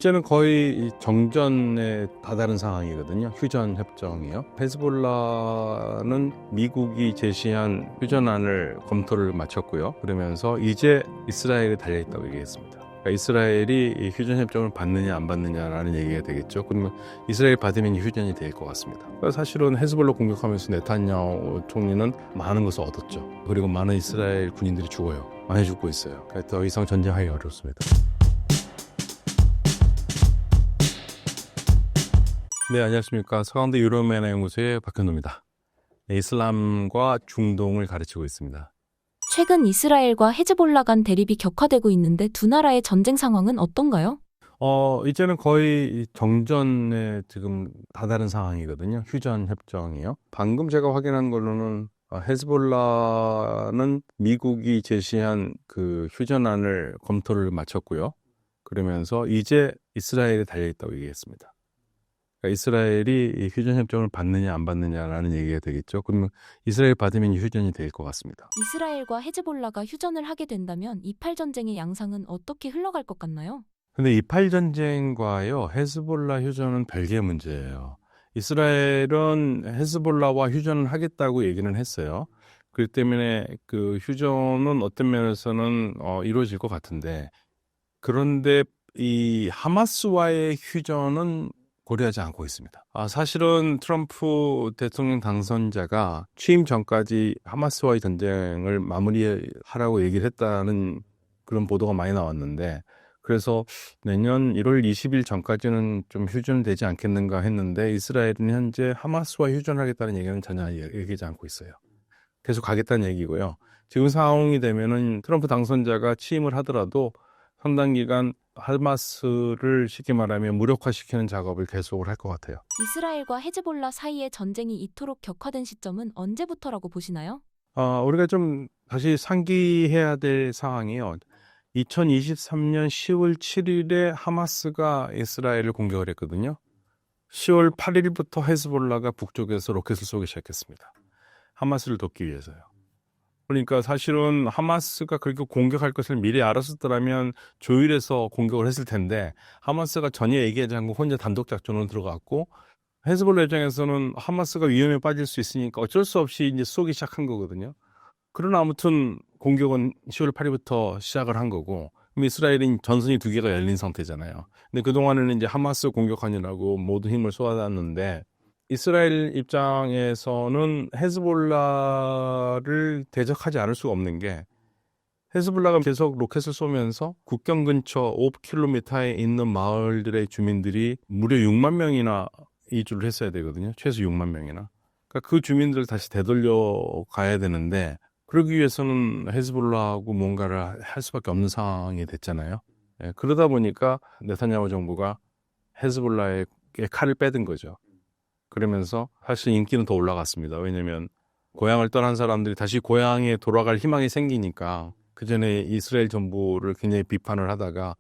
이제는 거의 이 정전에 다다른 상황이거든요. 휴전 협정이요. 헤즈볼라는 미국이 제시한 휴전안을 검토를 마쳤고요. 그러면서 이제 이스라엘이 달려있다고 얘기했습니다. 그러니까 이스라엘이 이 휴전 협정을 받느냐 안 받느냐라는 얘기가 되겠죠. 그러면 이스라엘 받으면 휴전이 될 것 같습니다. 그러니까 사실은 헤즈볼라 공격하면서 네타냐후 총리는 많은 것을 얻었죠. 그리고 많은 이스라엘 군인들이 죽어요. 많이 죽고 있어요. 그러니까 더 이상 전쟁하기 어렵습니다. 네, 안녕하십니까. 서강대 유럽연애 연구소의 박현우입니다. 네, 이슬람과 중동을 가르치고 있습니다. 최근 이스라엘과 헤즈볼라 간 대립이 격화되고 있는데 두 나라의 전쟁 상황은 어떤가요? 이제는 거의 정전에 지금 다다른 상황이거든요. 휴전 협정이요. 방금 제가 확인한 걸로는 헤즈볼라는 미국이 제시한 그 휴전안을 검토를 마쳤고요. 그러면서 이제 이스라엘이 달려있다고 얘기했습니다. 그러니까 이스라엘이 이 휴전협정을 받느냐 안 받느냐라는 얘기가 되겠죠. 그러면 이스라엘 받으면 휴전이 될 것 같습니다. 이스라엘과 헤즈볼라가 휴전을 하게 된다면 이팔 전쟁의 양상은 어떻게 흘러갈 것 같나요? 근데 이팔 전쟁과요 헤즈볼라 휴전은 별개의 문제예요. 이스라엘은 헤즈볼라와 휴전을 하겠다고 얘기는 했어요. 그렇기 때문에 그 휴전은 어떤 면에서는 이루어질 것 같은데, 그런데 이 하마스와의 휴전은 고려하지 않고 있습니다. 사실은 트럼프 대통령 당선자가 취임 전까지 하마스와의 전쟁을 마무리하라고 얘기를 했다는 그런 보도가 많이 나왔는데, 그래서 내년 1월 20일 전까지는 좀 휴전되지 않겠는가 했는데, 이스라엘은 현재 하마스와 휴전하겠다는 얘기는 전혀 얘기하지 않고 있어요. 계속 가겠다는 얘기고요. 지금 상황이 되면은 트럼프 당선자가 취임을 하더라도 상당 기간 하마스를 쉽게 말하면 무력화시키는 작업을 계속을 할 것 같아요. 이스라엘과 헤즈볼라 사이의 전쟁이 이토록 격화된 시점은 언제부터라고 보시나요? 우리가 좀 다시 상기해야 될 상황이요. 2023년 10월 7일에 하마스가 이스라엘을 공격을 했거든요. 10월 8일부터 헤즈볼라가 북쪽에서 로켓을 쏘기 시작했습니다. 하마스를 돕기 위해서요. 그러니까 사실은 하마스가 그렇게 공격할 것을 미리 알았었더라면 조율해서 공격을 했을 텐데, 하마스가 전혀 얘기하지 않고 혼자 단독 작전으로 들어갔고, 헤즈볼라 입장에서는 하마스가 위험에 빠질 수 있으니까 어쩔 수 없이 이제 쏘기 시작한 거거든요. 그러나 아무튼 공격은 10월 8일부터 시작을 한 거고, 그럼 이스라엘은 전선이 두 개가 열린 상태잖아요. 근데 그동안에는 이제 하마스 공격하느라고 모든 힘을 쏟아놨는데, 이스라엘 입장에서는 헤즈볼라를 대적하지 않을 수가 없는 게, 헤즈볼라가 계속 로켓을 쏘면서 국경 근처 5km에 있는 마을들의 주민들이 무려 6만 명이나 이주를 했어야 되거든요. 최소 6만 명이나. 그러니까 그 주민들을 다시 되돌려 가야 되는데, 그러기 위해서는 헤즈볼라하고 뭔가를 할 수밖에 없는 상황이 됐잖아요. 그러다 보니까 네타냐후 정부가 헤즈볼라의 칼을 빼든 거죠. 그러면서 사실 인기는 더 올라갔습니다. 왜냐하면 고향을 떠난 사람들이 다시 고향에 돌아갈 희망이 생기니까, 그전에 이스라엘 정부를 굉장히 비판을 하다가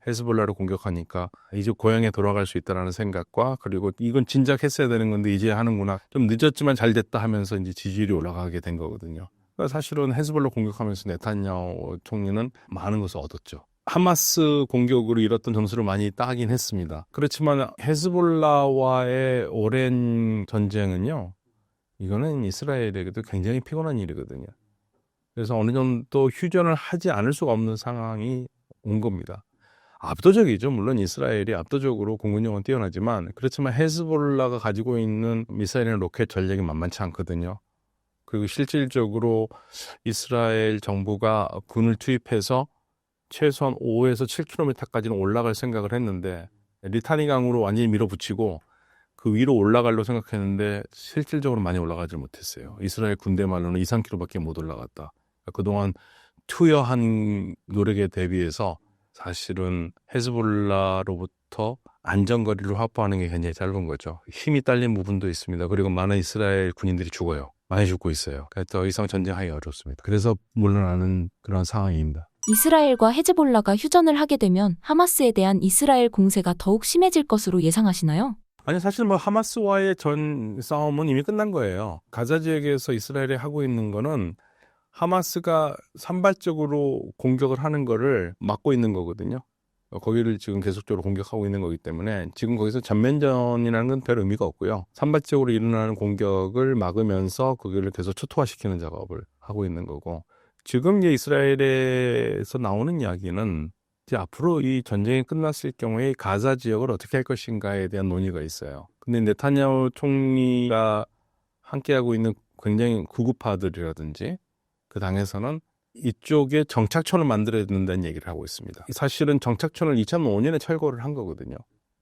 헤즈볼라를 공격하니까 이제 고향에 돌아갈 수 있다는 생각과, 그리고 이건 진작 했어야 되는 건데 이제 하는구나, 좀 늦었지만 잘 됐다 하면서 이제 지지율이 올라가게 된 거거든요. 그러니까 사실은 헤즈볼라 공격하면서 네타냐후 총리는 많은 것을 얻었죠. 하마스 공격으로 잃었던 점수를 많이 따긴 했습니다. 그렇지만 헤즈볼라와의 오랜 전쟁은요, 이거는 이스라엘에게도 굉장히 피곤한 일이거든요. 그래서 어느 정도 휴전을 하지 않을 수가 없는 상황이 온 겁니다. 압도적이죠. 물론 이스라엘이 압도적으로 공군력은 뛰어나지만, 그렇지만 헤즈볼라가 가지고 있는 미사일이나 로켓 전력이 만만치 않거든요. 그리고 실질적으로 이스라엘 정부가 군을 투입해서 최소한 5에서 7km까지는 올라갈 생각을 했는데, 리타니 강으로 완전히 밀어붙이고 그 위로 올라가려고 생각했는데 실질적으로 많이 올라가지 못했어요. 이스라엘 군대만으로는 2, 3km밖에 못 올라갔다. 그동안 투여한 노력에 대비해서 사실은 헤즈볼라로부터 안전거리를 확보하는 게 굉장히 짧은 거죠. 힘이 딸린 부분도 있습니다. 그리고 많은 이스라엘 군인들이 죽어요. 많이 죽고 있어요. 더 이상 전쟁하기 어렵습니다. 그래서 물러나는 그런 상황입니다. 이스라엘과 헤즈볼라가 휴전을 하게 되면 하마스에 대한 이스라엘 공세가 더욱 심해질 것으로 예상하시나요? 아니, 사실 하마스와의 전 싸움은 이미 끝난 거예요. 가자 지역에서 이스라엘이 하고 있는 거는 하마스가 산발적으로 공격을 하는 거를 막고 있는 거거든요. 거기를 지금 계속적으로 공격하고 있는 거기 때문에 지금 거기서 전면전이라는 건 별 의미가 없고요. 산발적으로 일어나는 공격을 막으면서 거기를 계속 초토화시키는 작업을 하고 있는 거고, 지금 이제 이스라엘에서 나오는 이야기는 이제 앞으로 이 전쟁이 끝났을 경우에 가자 지역을 어떻게 할 것인가에 대한 논의가 있어요. 근데 네타냐후 총리가 함께하고 있는 굉장히 구구파들이라든지 그 당에서는 이쪽에 정착촌을 만들어야 된다는 얘기를 하고 있습니다. 사실은 정착촌을 2005년에 철거를 한 거거든요.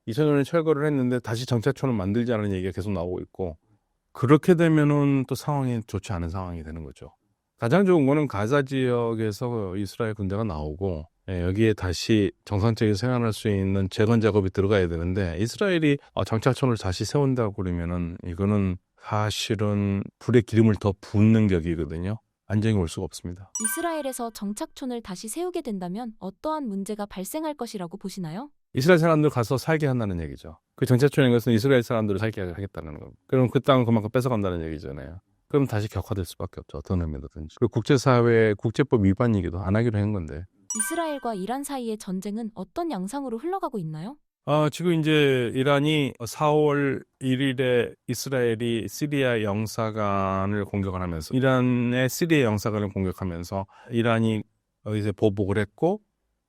2005년에 철거를 했는데 다시 정착촌을 만들자는 얘기가 계속 나오고 있고, 그렇게 되면은 또 상황이 좋지 않은 상황이 되는 거죠. 가장 좋은 거는 가자 지역에서 이스라엘 군대가 나오고 여기에 다시 정상적인 생활할 수 있는 재건 작업이 들어가야 되는데, 이스라엘이 정착촌을 다시 세운다고 그러면은 이거는 사실은 불에 기름을 더 붓는 격이거든요. 안정이 올 수가 없습니다. 이스라엘에서 정착촌을 다시 세우게 된다면 어떠한 문제가 발생할 것이라고 보시나요? 이스라엘 사람들 가서 살게 한다는 얘기죠. 그 정착촌인 것은 이스라엘 사람들을 살게 하겠다는 거. 그럼 그 땅은 그만큼 뺏어간다는 얘기잖아요. 그럼 다시 격화될 수밖에 없죠. 어떤 의미든지. 그리고 국제사회, 국제법 위반이기도 안 하기로 한 건데. 이스라엘과 이란 사이의 전쟁은 어떤 양상으로 흘러가고 있나요? 지금 이제 이란이 4월 1일에 이스라엘이 시리아 영사관을 공격을 하면서, 이란의 시리아 영사관을 공격하면서 이란이 이제 보복을 했고,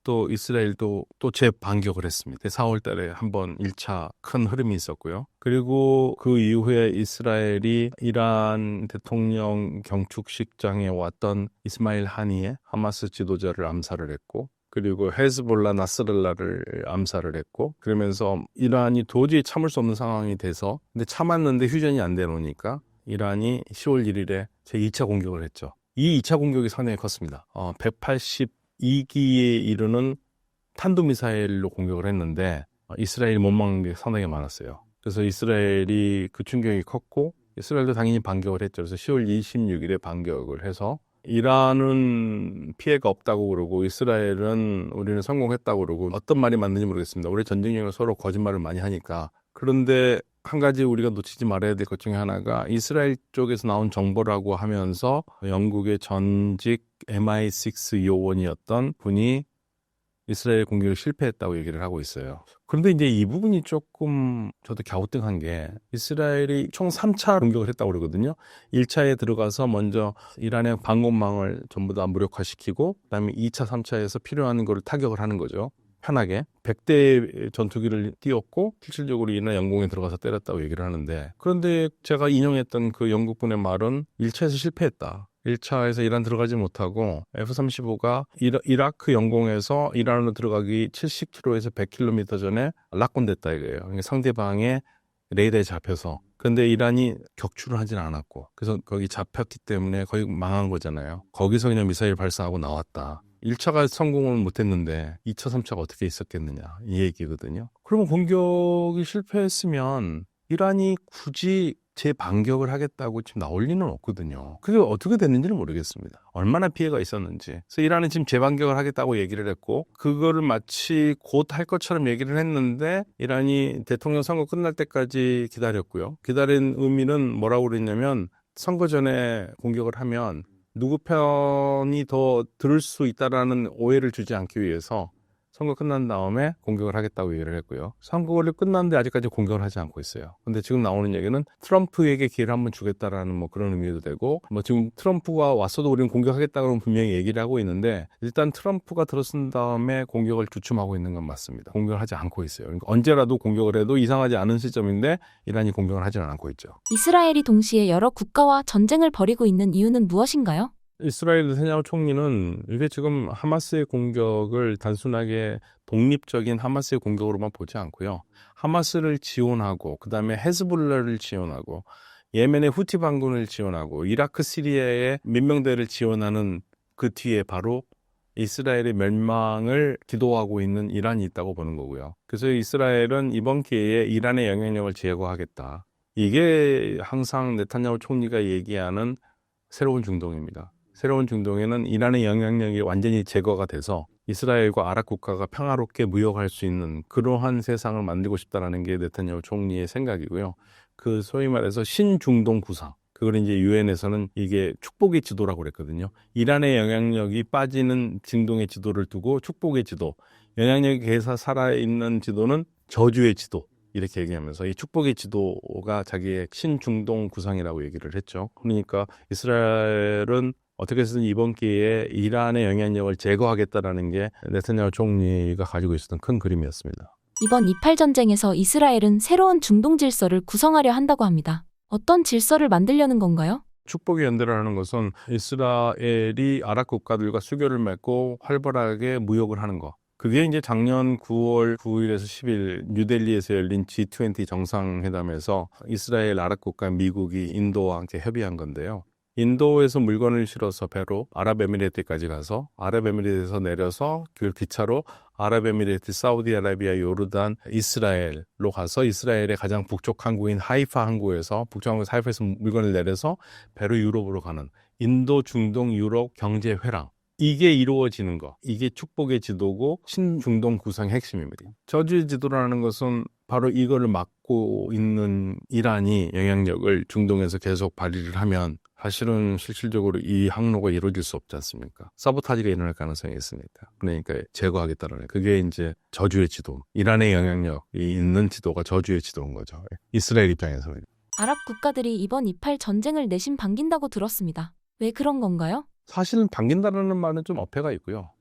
또 이스라엘도 또 재반격을 했습니다. 4월 달에 한번 1차 큰 흐름이 있었고요. 그리고 그 이후에 이스라엘이 이란 대통령 경축식장에 왔던 이스마일 하니에 하마스 지도자를 암살을 했고, 그리고 헤즈볼라 나스랄라를 암살을 했고, 그러면서 이란이 도저히 참을 수 없는 상황이 돼서, 근데 참았는데 휴전이 안 되노니까 이란이 10월 1일에 제2차 공격을 했죠. 이 2차 공격이 상당히 컸습니다. 182기에 이르는 탄도미사일로 공격을 했는데 이스라엘이 못 막는 게 상당히 많았어요. 그래서 이스라엘이 그 충격이 컸고, 이스라엘도 당연히 반격을 했죠. 그래서 10월 26일에 반격을 해서 이란은 피해가 없다고 그러고 이스라엘은 우리는 성공했다고 그러고, 어떤 말이 맞는지 모르겠습니다. 우리 전쟁력을 서로 거짓말을 많이 하니까. 그런데 한 가지 우리가 놓치지 말아야 될 것 중에 하나가, 이스라엘 쪽에서 나온 정보라고 하면서 영국의 전직 MI6 요원이었던 분이 이스라엘 공격을 실패했다고 얘기를 하고 있어요. 그런데 이제 이 부분이 조금 저도 갸우뚱한 게, 이스라엘이 총 3차 공격을 했다고 그러거든요. 1차에 들어가서 먼저 이란의 방공망을 전부 다 무력화시키고, 그다음에 2차, 3차에서 필요한 거를 타격을 하는 거죠. 편하게 100대 전투기를 띄웠고 실질적으로 이란 영공에 들어가서 때렸다고 얘기를 하는데, 그런데 제가 인용했던 그 영국분의 말은 1차에서 실패했다. 1차에서 이란 들어가지 못하고 F-35가 이라크 영공에서 이란으로 들어가기 70km에서 100km 전에 낙곤됐다 이거예요. 그러니까 상대방의 레이더에 잡혀서. 근데 이란이 격추를 하진 않았고, 그래서 거기 잡혔기 때문에 거의 망한 거잖아요. 거기서 그냥 미사일 발사하고 나왔다. 1차가 성공을 못했는데 2차, 3차가 어떻게 있었겠느냐 이 얘기거든요. 그러면 공격이 실패했으면 이란이 굳이 재반격을 하겠다고 지금 나올 리는 없거든요. 그게 어떻게 됐는지는 모르겠습니다. 얼마나 피해가 있었는지. 그래서 이란은 지금 재반격을 하겠다고 얘기를 했고, 그거를 마치 곧 할 것처럼 얘기를 했는데 이란이 대통령 선거 끝날 때까지 기다렸고요. 기다린 의미는 뭐라고 그랬냐면, 선거 전에 공격을 하면 누구 편이 더 들을 수 있다라는 오해를 주지 않기 위해서 선거 끝난 다음에 공격을 하겠다고 얘기를 했고요. 선거를 끝났는데 아직까지 공격을 하지 않고 있어요. 근데 지금 나오는 얘기는 트럼프에게 기회를 한번 주겠다라는 뭐 그런 의미도 되고, 뭐 지금 트럼프가 왔어도 우리는 공격하겠다고 분명히 얘기를 하고 있는데, 일단 트럼프가 들어선 다음에 공격을 주춤하고 있는 건 맞습니다. 공격을 하지 않고 있어요. 그러니까 언제라도 공격을 해도 이상하지 않은 시점인데 이란이 공격을 하지는 않고 있죠. 이스라엘이 동시에 여러 국가와 전쟁을 벌이고 있는 이유는 무엇인가요? 이스라엘 네타냐후 총리는 이게 지금 하마스의 공격을 단순하게 독립적인 하마스의 공격으로만 보지 않고요. 하마스를 지원하고, 그 다음에 헤즈볼라를 지원하고, 예멘의 후티 반군을 지원하고, 이라크 시리아의 민병대를 지원하는 그 뒤에 바로 이스라엘의 멸망을 기도하고 있는 이란이 있다고 보는 거고요. 그래서 이스라엘은 이번 기회에 이란의 영향력을 제거하겠다. 이게 항상 네타냐후 총리가 얘기하는 새로운 중동입니다. 새로운 중동에는 이란의 영향력이 완전히 제거가 돼서 이스라엘과 아랍 국가가 평화롭게 무역할 수 있는 그러한 세상을 만들고 싶다라는 게 네타냐후 총리의 생각이고요. 그 소위 말해서 신중동 구상, 그걸 이제 유엔에서는 이게 축복의 지도라고 그랬거든요. 이란의 영향력이 빠지는 중동의 지도를 두고 축복의 지도, 영향력에 의해서 살아있는 지도는 저주의 지도. 이렇게 얘기하면서 이 축복의 지도가 자기의 신중동 구상이라고 얘기를 했죠. 그러니까 이스라엘은 어떻게 해서든 이번 기회에 이란의 영향력을 제거하겠다라는 게 네타냐후 총리가 가지고 있었던 큰 그림이었습니다. 이번 28 전쟁에서 이스라엘은 새로운 중동 질서를 구성하려 한다고 합니다. 어떤 질서를 만들려는 건가요? 축복의 연대라는 것은 이스라엘이 아랍 국가들과 수교를 맺고 활발하게 무역을 하는 것. 그게 이제 작년 9월 9일에서 10일 뉴델리에서 열린 G20 정상회담에서 이스라엘, 아랍 국가, 미국이 인도와 함께 협의한 건데요. 인도에서 물건을 실어서 배로 아랍에미레이트까지 가서 아랍에미레이트에서 내려서 그 기차로 아랍에미레이트, 사우디아라비아, 요르단, 이스라엘로 가서 이스라엘의 가장 북쪽 항구인 하이파 항구에서 북쪽 항구 하이파에서 물건을 내려서 배로 유럽으로 가는 인도, 중동, 유럽 경제 회랑. 이게 이루어지는 거. 이게 축복의 지도고 신중동 구성의 핵심입니다. 저주의 지도라는 것은 바로 이거를 막고 있는 이란이 영향력을 중동에서 계속 발휘를 하면 사실은 실질적으로 이 항로가 이루어질 수 없지 않습니까? 사보타지가 일어날 가능성이 있습니다. 그러니까 제거하겠다는 그게 이제 저주의 지도. 이란의 영향력이 있는 지도가 저주의 지도인 거죠. 이스라엘 입장에서는. 아랍 국가들이 이번 28 전쟁을 내심 반긴다고 들었습니다. 왜 그런 건가요? 사실은 반긴다라는 말은 좀 어폐가 있고요.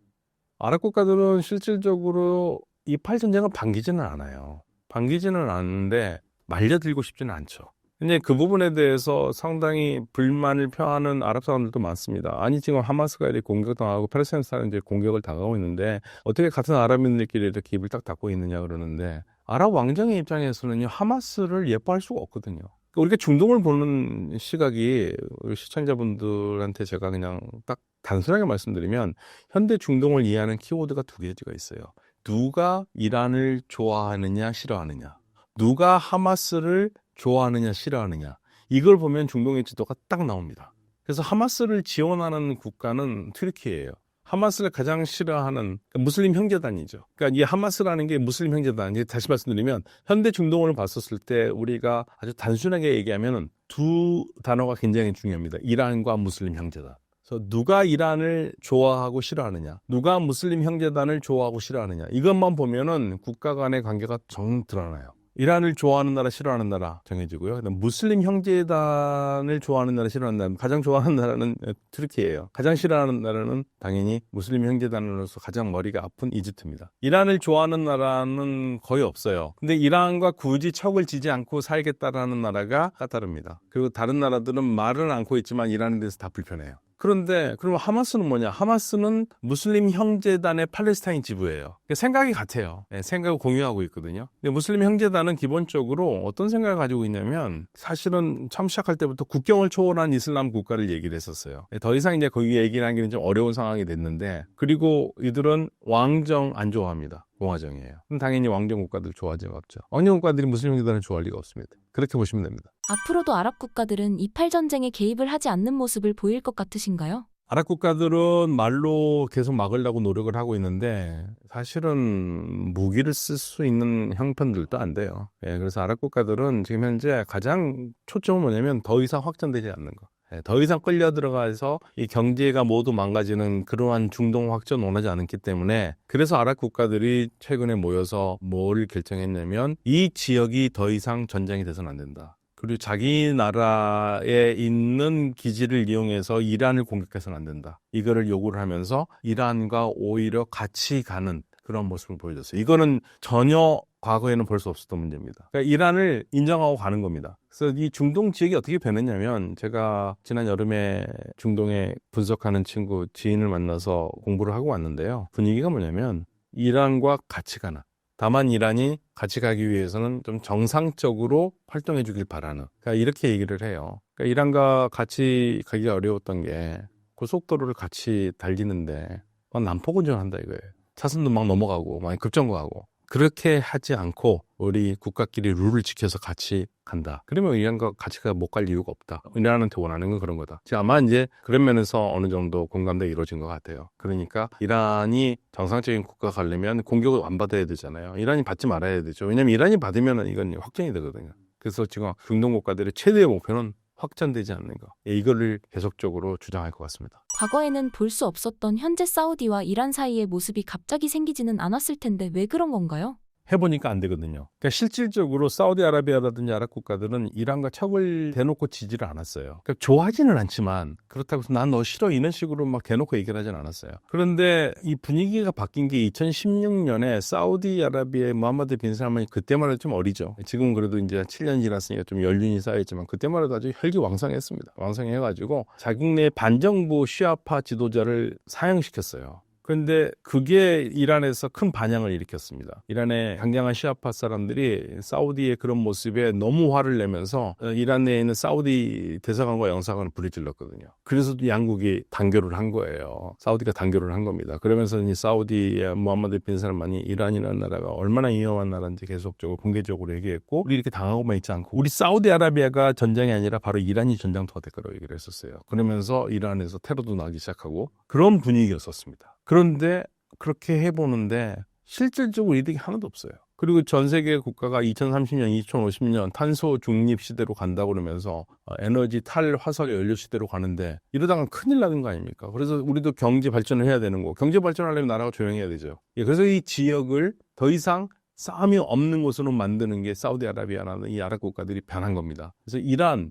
아랍 국가들은 실질적으로 이 팔 전쟁을 반기지는 않아요. 반기지는 않는데 말려들고 싶지는 않죠. 근데 그 부분에 대해서 상당히 불만을 표하는 아랍 사람들도 많습니다. 아니 지금 하마스가 이렇게 공격당하고 팔레스타인이 이제 공격을 당하고 있는데 어떻게 같은 아랍인들끼리 이렇게 입을 딱 닫고 있느냐 그러는데 아랍 왕정의 입장에서는요 하마스를 예뻐할 수가 없거든요. 우리가 중동을 보는 시각이 우리 시청자분들한테 제가 그냥 딱 단순하게 말씀드리면 현대 중동을 이해하는 키워드가 두 가지가 있어요. 누가 이란을 좋아하느냐 싫어하느냐. 누가 하마스를 좋아하느냐 싫어하느냐. 이걸 보면 중동의 지도가 딱 나옵니다. 그래서 하마스를 지원하는 국가는 튀르키예요. 하마스를 가장 싫어하는 무슬림 형제단이죠. 그러니까 이 하마스라는 게 무슬림 형제단. 다시 말씀드리면 현대 중동을 봤었을 때 우리가 아주 단순하게 얘기하면 두 단어가 굉장히 중요합니다. 이란과 무슬림 형제단. 그래서 누가 이란을 좋아하고 싫어하느냐, 누가 무슬림 형제단을 좋아하고 싫어하느냐 이것만 보면은 국가 간의 관계가 정 드러나요. 이란을 좋아하는 나라, 싫어하는 나라 정해지고요. 그다음 무슬림 형제단을 좋아하는 나라, 싫어하는 나라. 가장 좋아하는 나라는 튀르키예요. 가장 싫어하는 나라는 당연히 무슬림 형제단으로서 가장 머리가 아픈 이집트입니다. 이란을 좋아하는 나라는 거의 없어요. 근데 이란과 굳이 척을 지지 않고 살겠다라는 나라가 카타르입니다. 그리고 다른 나라들은 말은 않고 있지만 이란에 대해서 다 불편해요. 그런데 그러면 하마스는 뭐냐? 하마스는 무슬림 형제단의 팔레스타인 지부예요. 생각이 같아요. 생각을 공유하고 있거든요. 근데 무슬림 형제단은 기본적으로 어떤 생각을 가지고 있냐면 사실은 처음 시작할 때부터 국경을 초월한 이슬람 국가를 얘기를 했었어요. 더 이상 이제 거기 얘기를 하기는 좀 어려운 상황이 됐는데 그리고 이들은 왕정 안 좋아합니다. 공화정이에요. 그럼 당연히 왕정 국가들 좋아할 리가 없죠. 왕정 국가들이 무슬림 형제단을 좋아할 리가 없습니다. 그렇게 보시면 됩니다. 앞으로도 아랍 국가들은 28 전쟁에 개입을 하지 않는 모습을 보일 것 같으신가요? 아랍 국가들은 말로 계속 막으려고 노력을 하고 있는데 사실은 무기를 쓸 수 있는 형편들도 안 돼요. 그래서 아랍 국가들은 지금 현재 가장 초점은 뭐냐면 더 이상 확전되지 않는 거. 더 이상 끌려 들어가서 이 경제가 모두 망가지는 그러한 중동 확전 원하지 않기 때문에 그래서 아랍 국가들이 최근에 모여서 뭘 결정했냐면 이 지역이 더 이상 전쟁이 돼서는 안 된다. 그리고 자기 나라에 있는 기지를 이용해서 이란을 공격해서는 안 된다. 이거를 요구를 하면서 이란과 오히려 같이 가는 그런 모습을 보여줬어요. 이거는 전혀 과거에는 볼 수 없었던 문제입니다. 그러니까 이란을 인정하고 가는 겁니다. 그래서 이 중동 지역이 어떻게 변했냐면 제가 지난 여름에 중동에 분석하는 친구 지인을 만나서 공부를 하고 왔는데요. 분위기가 뭐냐면 이란과 같이 가는 다만 이란이 같이 가기 위해서는 좀 정상적으로 활동해 주길 바라는 그러니까 이렇게 얘기를 해요. 그러니까 이란과 같이 가기가 어려웠던 게 고속도로를 같이 달리는데 막 난폭운전한다 이거예요. 차선도 막 넘어가고 막 급정거하고 그렇게 하지 않고 우리 국가끼리 룰을 지켜서 같이 간다. 그러면 이란과 같이 못 갈 이유가 없다. 이란한테 원하는 건 그런 거다. 아마 이제 그런 면에서 어느 정도 공감대가 이루어진 것 같아요. 그러니까 이란이 정상적인 국가 가려면 공격을 안 받아야 되잖아요. 이란이 받지 말아야 되죠. 왜냐하면 이란이 받으면 이건 확정이 되거든요. 그래서 지금 중동 국가들의 최대의 목표는 확전되지 않는 거. 이거를 계속적으로 주장할 것 같습니다. 과거에는 볼 수 없었던 현재 사우디와 이란 사이의 모습이 갑자기 생기지는 않았을 텐데 왜 그런 건가요? 해보니까 안 되거든요. 그러니까 실질적으로 사우디아라비아라든지 아랍 국가들은 이란과 척을 대놓고 지지를 않았어요. 그러니까 좋아하지는 않지만 그렇다고 해서 난 너 싫어 이런 식으로 막 대놓고 얘기를 하진 않았어요. 그런데 이 분위기가 바뀐 게 2016년에 사우디아라비아의 무함마드 빈 살만이 그때만 해도 좀 어리죠. 지금은 그래도 이제 7년 지났으니까 좀 연륜이 쌓여있지만 그때만 해도 아주 혈기왕성했습니다. 왕성해가지고 자국 내 반정부 시아파 지도자를 사형시켰어요. 그런데 그게 이란에서 큰 반향을 일으켰습니다. 이란의 강경한 시아파 사람들이 사우디의 그런 모습에 너무 화를 내면서 이란 내에 있는 사우디 대사관과 영사관을 부리질렀거든요. 그래서 양국이 단교를 한 거예요. 사우디가 단교를 한 겁니다. 그러면서 이 사우디의 무함마드 빈 살만이 이란이라는 나라가 얼마나 위험한 나라인지 계속적으로 공개적으로 얘기했고 우리 이렇게 당하고만 있지 않고 우리 사우디아라비아가 전장이 아니라 바로 이란이 전장터가 될 거라고 얘기를 했었어요. 그러면서 이란에서 테러도 나기 시작하고 그런 분위기였었습니다. 그런데 그렇게 해보는데 실질적으로 이득이 하나도 없어요. 그리고 전 세계 국가가 2030년, 2050년 탄소 중립 시대로 간다고 그러면서 에너지 화석 연료 시대로 가는데 이러다가 큰일 나는 거 아닙니까? 그래서 우리도 경제 발전을 해야 되는 거. 경제 발전하려면 나라가 조용해야 되죠. 그래서 이 지역을 더 이상 싸움이 없는 곳으로 만드는 게 사우디아라비아라는 이 아랍 국가들이 변한 겁니다. 그래서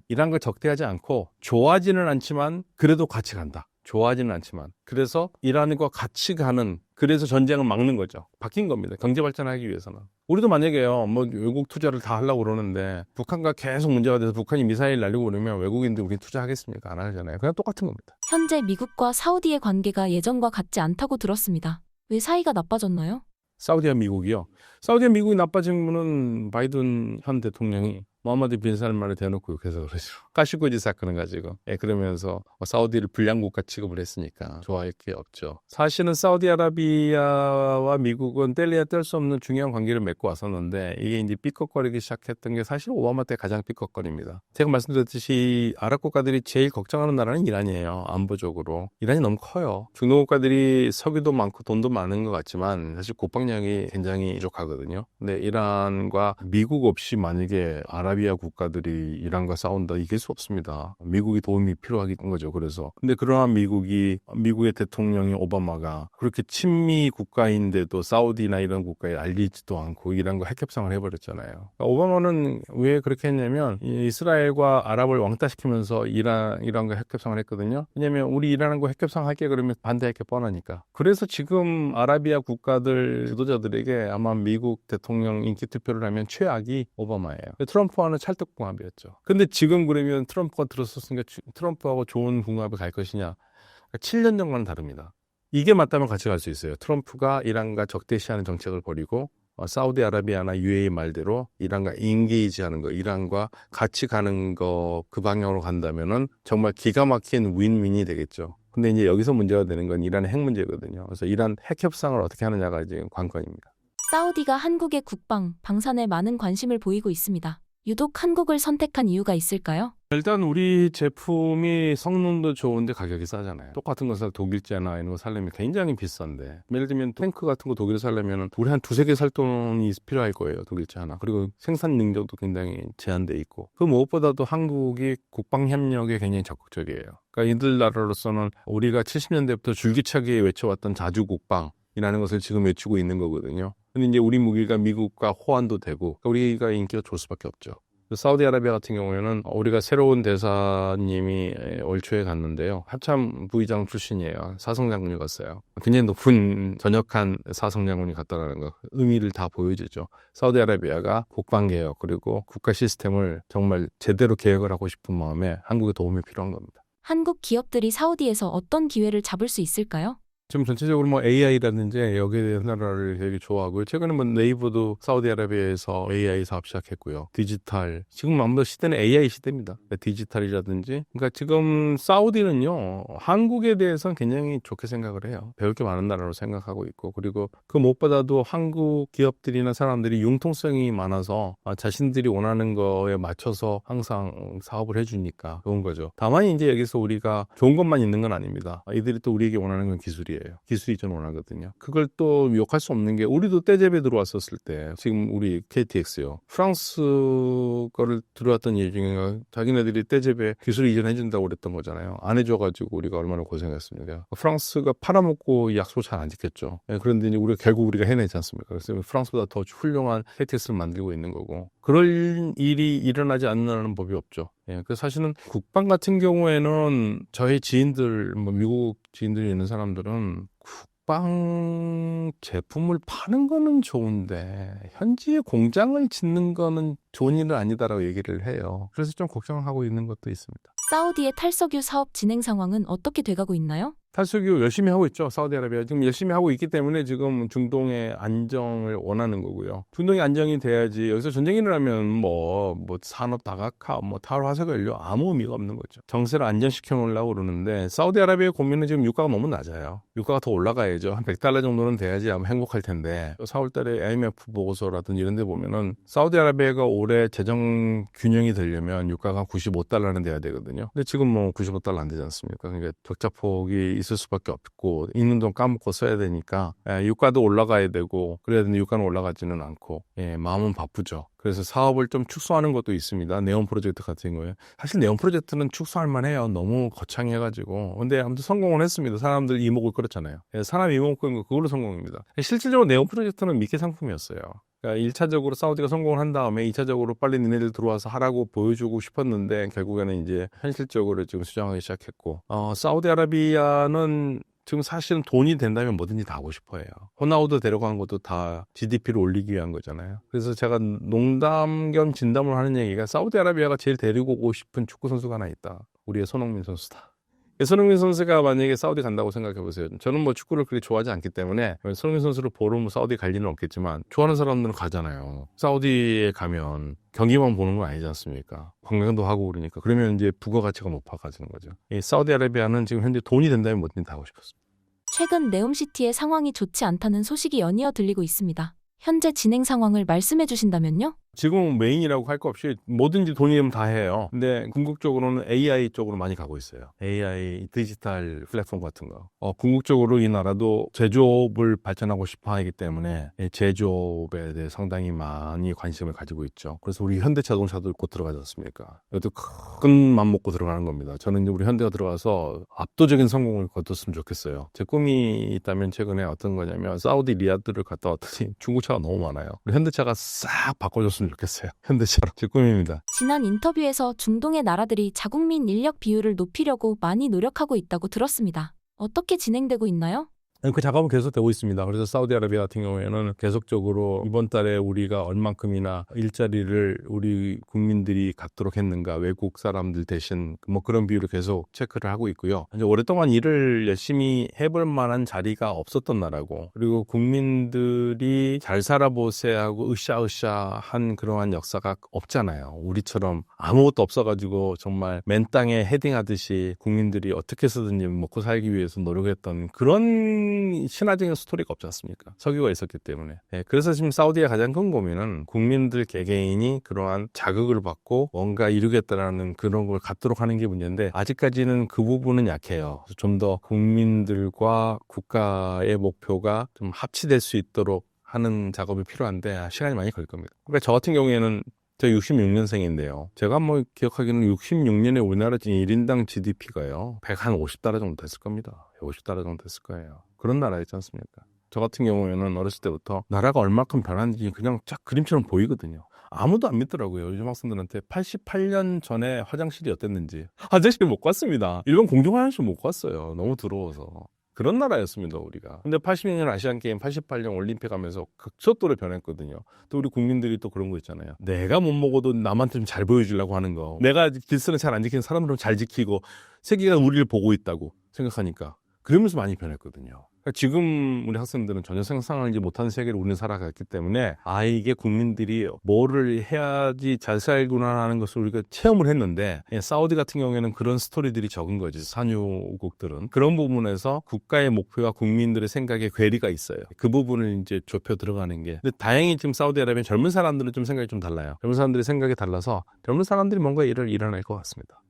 이란과 적대하지 않고 좋아하지는 않지만 그래도 같이 간다. 좋아하지는 않지만 그래서 이란과 같이 가는 그래서 전쟁을 막는 거죠. 바뀐 겁니다. 경제 발전하기 위해서는. 우리도 만약에요. 뭐 외국 투자를 다 하려고 그러는데 북한과 계속 문제가 돼서 북한이 미사일 날리고 그러면 외국인들 우리 투자하겠습니까? 안 하잖아요. 그냥 똑같은 겁니다. 현재 미국과 사우디의 관계가 예전과 같지 않다고 들었습니다. 왜 사이가 나빠졌나요? 사우디와 미국이요. 사우디와 미국이 나빠진 거는 바이든 현 대통령이 무함마드 빈 살만을 대놓고 욕해서 그러죠. 카시고지 사건을 가지고. 그러면서 사우디를 불량국가 취급을 했으니까 좋아할 게 없죠. 사실은 사우디아라비아와 미국은 뗄래야 뗄 수 없는 중요한 관계를 맺고 왔었는데 이게 이제 삐걱거리기 시작했던 게 사실 오바마 때 가장 삐걱거립니다. 제가 말씀드렸듯이 아랍 국가들이 제일 걱정하는 나라는 이란이에요. 안보적으로. 이란이 너무 커요. 중동 국가들이 석유도 많고 돈도 많은 것 같지만 사실 국방력이 굉장히 부족하거든요. 근데 이란과 미국 없이 만약에 아라비아 국가들이 이란과 싸운다 이길 수 없습니다. 미국이 도움이 필요하긴 거죠. 그래서 근데 그러한 미국의 대통령이 오바마가 그렇게 친미 국가인데도 사우디나 이런 국가에 알리지도 않고 이란과 핵 협상을 해버렸잖아요. 그러니까 오바마는 왜 그렇게 했냐면 이스라엘과 아랍을 왕따시키면서 이란과 핵 협상을 했거든요. 왜냐면 우리 이란과 핵 협상할게 그러면 반대할 게 뻔하니까. 그래서 지금 아라비아 국가들 지도자들에게 아마 미국 대통령 인기 투표를 하면 최악이 오바마예요. 트럼프와는 찰떡궁합이었죠. 근데 지금 그러면 트럼프가 들었었으니까 트럼프하고 좋은 궁합을 갈 것이냐. 7년 전과는 다릅니다. 이게 맞다면 같이 갈 수 있어요. 트럼프가 이란과 적대시하는 정책을 벌이고 사우디아라비아나 UAE 말대로 이란과 인게이지하는 거, 이란과 같이 가는 거 그 방향으로 간다면은 정말 기가 막힌 윈윈이 되겠죠. 근데 이제 여기서 문제가 되는 건 이란의 핵 문제거든요. 그래서 이란 핵 협상을 어떻게 하느냐가 이제 관건입니다. 사우디가 한국의 국방, 방산에 많은 관심을 보이고 있습니다. 유독 한국을 선택한 이유가 있을까요? 일단 우리 제품이 성능도 좋은데 가격이 싸잖아요. 똑같은 것을 독일제나 이런 거 살려면 굉장히 비싼데 예를 들면 탱크 같은 거 독일에 살려면 우리 한 두세 개 살 돈이 필요할 거예요. 독일제 하나. 그리고 생산 능력도 굉장히 제한돼 있고 그 무엇보다도 한국이 국방 협력에 굉장히 적극적이에요. 그러니까 이들 나라로서는 우리가 70년대부터 줄기차게 외쳐왔던 자주국방이라는 것을 지금 외치고 있는 거거든요. 근데 이제 우리 무기가 미국과 호환도 되고 우리가 인기가 좋을 수밖에 없죠. 사우디아라비아 같은 경우에는 우리가 새로운 대사님이 올 초에 갔는데요. 합참 부의장 출신이에요. 사성장군이 갔어요. 굉장히 높은 전역한 사성장군이 갔다라는 거 의미를 다 보여주죠. 사우디아라비아가 국방개혁 그리고 국가 시스템을 정말 제대로 개혁을 하고 싶은 마음에 한국의 도움이 필요한 겁니다. 한국 기업들이 사우디에서 어떤 기회를 잡을 수 있을까요? 지금 전체적으로 뭐 AI라든지 여기에 대한 나라를 되게 좋아하고요. 최근에 뭐 네이버도 사우디아라비아에서 AI 사업 시작했고요. 디지털 지금 아무래도 시대는 AI 시대입니다. 디지털이라든지 그러니까 지금 사우디는요 한국에 대해서는 굉장히 좋게 생각을 해요. 배울 게 많은 나라로 생각하고 있고 그리고 그 무엇보다도 한국 기업들이나 사람들이 융통성이 많아서 자신들이 원하는 거에 맞춰서 항상 사업을 해주니까 좋은 거죠. 다만 이제 여기서 우리가 좋은 것만 있는 건 아닙니다. 이들이 또 우리에게 원하는 건 기술이에요. 기술이에요. 기술 이전 원하거든요. 그걸 또 욕할 수 없는 게 우리도 떼제베 들어왔었을 때 지금 우리 KTX요. 프랑스 거를 들어왔던 이유 중에 자기네들이 떼제베 기술 이전해준다고 그랬던 거잖아요. 안 해줘가지고 우리가 얼마나 고생했습니까. 프랑스가 팔아먹고 약속 잘 안 지켰죠. 그런데 이제 우리가 해내지 않습니까? 그래서 프랑스보다 더 훌륭한 KTX를 만들고 있는 거고 그럴 일이 일어나지 않는 법이 없죠. 그래서 사실은 국방 같은 경우에는 저희 지인들, 미국 지인들이 있는 사람들은 국방 제품을 파는 거는 좋은데 현지에 공장을 짓는 거는 좋은 일은 아니다라고 얘기를 해요. 그래서 좀 걱정하고 있는 것도 있습니다. 사우디의 탈석유 사업 진행 상황은 어떻게 돼가고 있나요? 탈석유 열심히 하고 있죠. 사우디아라비아 지금 열심히 하고 있기 때문에 지금 중동의 안정을 원하는 거고요. 중동의 안정이 돼야지 여기서 전쟁이 일어나면 뭐 산업 다각화, 탈화석 연료 아무 의미가 없는 거죠. 정세를 안정시켜 놓으려고 그러는데 사우디아라비아의 고민은 지금 유가가 너무 낮아요. 유가가 더 올라가야죠. 한 $100 정도는 돼야지 아마 행복할 텐데 4월달에 IMF 보고서라든지 이런 데 보면은 사우디아라비아가 올해 재정 균형이 되려면 유가가 $95는 돼야 되거든요. 근데 지금 $95 안 되지 않습니까? 그러니까 적자폭이 있을 수밖에 없고 있는 돈 까먹고 써야 되니까 유가도 올라가야 되고 그래야 되는데 유가는 올라가지는 않고 마음은 바쁘죠. 그래서 사업을 좀 축소하는 것도 있습니다. 네온 프로젝트 같은 거에 사실 네온 프로젝트는 축소할 만해요. 너무 거창해가지고 근데 아무튼 성공을 했습니다. 사람들 이목을 끌었잖아요. 사람 이목을 끄는 거 그걸로 성공입니다. 실질적으로 네온 프로젝트는 미끼 상품이었어요. 그러니까 1차적으로 사우디가 성공을 한 다음에 2차적으로 빨리 니네들 들어와서 하라고 보여주고 싶었는데 결국에는 이제 현실적으로 지금 수정하기 시작했고 사우디아라비아는 지금 사실은 돈이 된다면 뭐든지 다 하고 싶어 해요. 호나우드 데려간 것도 다 GDP를 올리기 위한 거잖아요. 그래서 제가 농담 겸 진담을 하는 얘기가 사우디아라비아가 제일 데리고 오고 싶은 축구 선수가 하나 있다. 우리의 손흥민 선수다. 손흥민 선수가 만약에 사우디 간다고 생각해 보세요. 저는 축구를 그렇게 좋아하지 않기 때문에 손흥민 선수를 보러 사우디 갈 리는 없겠지만 좋아하는 사람들은 가잖아요. 사우디에 가면 경기만 보는 건 아니지 않습니까? 관광도 하고 그러니까 그러면 이제 부가가치가 높아가지는 거죠. 이 사우디아라비아는 지금 현재 돈이 된다면 뭐든지 다 하고 싶었습니다. 최근 네옴시티의 상황이 좋지 않다는 소식이 연이어 들리고 있습니다. 현재 진행 상황을 말씀해 주신다면요? 지금은 메인이라고 할 거 없이 뭐든지 돈이 되면 다 해요. 근데 궁극적으로는 AI 쪽으로 많이 가고 있어요. AI 디지털 플랫폼 같은 거. 궁극적으로 이 나라도 제조업을 발전하고 싶어 하기 때문에 제조업에 대해 상당히 많이 관심을 가지고 있죠. 그래서 우리 현대자동차도 곧 들어가지 않습니까? 이것도 큰 맘 먹고 들어가는 겁니다. 저는 이제 우리 현대가 들어가서 압도적인 성공을 거뒀으면 좋겠어요. 제 꿈이 있다면 최근에 어떤 거냐면 사우디 리야드를 갔다 왔더니 중고차가 너무 많아요. 우리 현대차가 싹 바꿔줬으면 좋겠어요. 현대차로 제 꿈입니다. 지난 인터뷰에서 중동의 나라들이 자국민 인력 비율을 높이려고 많이 노력하고 있다고 들었습니다. 어떻게 진행되고 있나요? 그 작업은 계속되고 있습니다. 그래서 사우디아라비아 같은 경우에는 계속적으로 이번 달에 우리가 얼만큼이나 일자리를 우리 국민들이 갖도록 했는가, 외국 사람들 대신 그런 비율을 계속 체크를 하고 있고요. 이제 오랫동안 일을 열심히 해볼 만한 자리가 없었던 나라고, 그리고 국민들이 잘 살아보세요 하고 으쌰으쌰한 그러한 역사가 없잖아요. 우리처럼 아무것도 없어가지고 정말 맨 땅에 헤딩하듯이 국민들이 어떻게 해서든지 먹고 살기 위해서 노력했던 그런 신화적인 스토리가 없지 않습니까? 석유가 있었기 때문에. 그래서 지금 사우디의 가장 큰 고민은 국민들 개개인이 그러한 자극을 받고 뭔가 이루겠다라는 그런 걸 갖도록 하는 게 문제인데 아직까지는 그 부분은 약해요. 좀 더 국민들과 국가의 목표가 좀 합치될 수 있도록 하는 작업이 필요한데 시간이 많이 걸릴 겁니다. 그러니까 저 같은 경우에는 저 66년생인데요. 제가 기억하기로는 66년에 우리나라 1인당 GDP가요. 150달러 정도 됐을 겁니다. 150달러 정도 됐을 거예요. 그런 나라였지 않습니까? 저 같은 경우에는 어렸을 때부터 나라가 얼마큼 변한지 그냥 쫙 그림처럼 보이거든요. 아무도 안 믿더라고요. 요즘 학생들한테 88년 전에 화장실이 어땠는지. 화장실 못 갔습니다. 일본 공중 화장실 못 갔어요. 너무 더러워서. 그런 나라였습니다, 우리가. 근데 80년 아시안게임, 88년 올림픽 하면서 극초토로 변했거든요. 또 우리 국민들이 또 그런 거 있잖아요. 내가 못 먹어도 남한테 좀 잘 보여주려고 하는 거. 내가 질서는 잘 안 지키는 사람들은 잘 지키고 세계가 우리를 보고 있다고 생각하니까 그러면서 많이 변했거든요. 지금 우리 학생들은 전혀 상상하지 못하는 세계를 우리는 살아갔기 때문에 이게 국민들이 뭐를 해야지 잘 살구나 하는 것을 우리가 체험을 했는데 사우디 같은 경우에는 그런 스토리들이 적은 거지. 산유국들은 그런 부분에서 국가의 목표와 국민들의 생각에 괴리가 있어요. 그 부분을 이제 좁혀 들어가는 게. 근데 다행히 지금 사우디아라비아 젊은 사람들은 좀 생각이 좀 달라요. 젊은 사람들의 생각이 달라서 젊은 사람들이 뭔가 일어날 것 같습니다.